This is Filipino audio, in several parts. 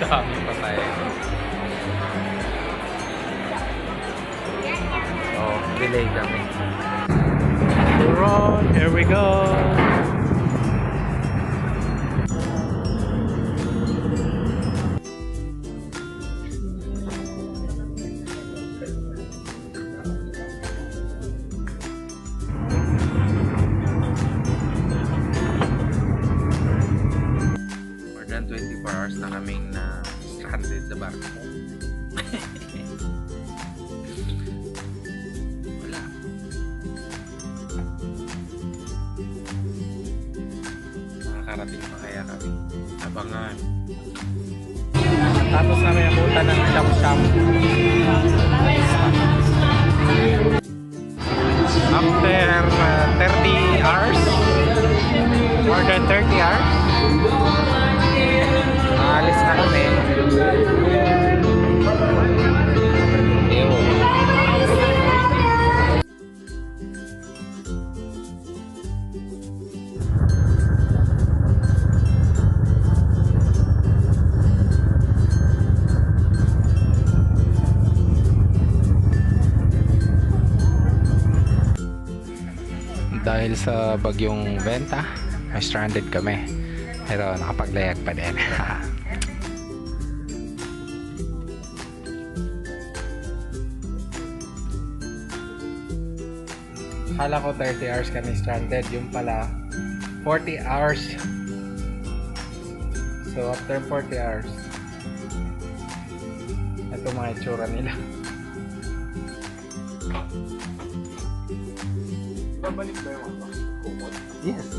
Dami pa tayo. Oh, delay kami. We're on, here we go. More than 24 hours na kaming na stranded sa barko. Wala. Nakakarating pa kaya kami. Abangan. Tapos namin nabutan ng sham-sham. After 30 hours, more than 30 hours, alis na kami. Dahil sa bagyong Benta, may stranded kami. Pero nakapaglayag pa din. Akala ko 30 hours kami stranded. Yung pala 40 hours. So after 40 hours, ito mga itsura nila. Babalik ba yung kumot? Yes.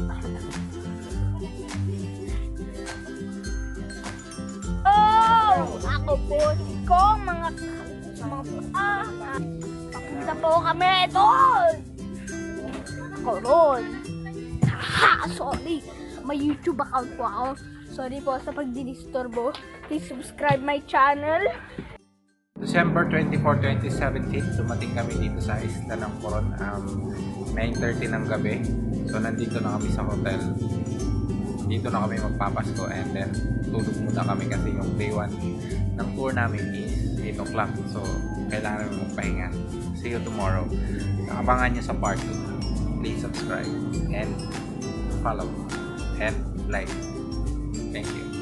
Oh! Ako po ko mga papunta po kami doon! Ako ron! Ha! Sorry! May YouTube account po ako. Sorry po sa pagdidisturbo. Please subscribe my channel. December 24, 2017, dumating kami dito sa isla ng Coron 9:30 ng gabi. So nandito na kami sa hotel. Dito na kami magpapasko and then tulog muna kami kasi yung day 1 ng tour namin is 8 o'clock. So kailangan namin magpahinga. See you tomorrow. Abangan nyo sa part 2. Please subscribe and follow and like. Thank you.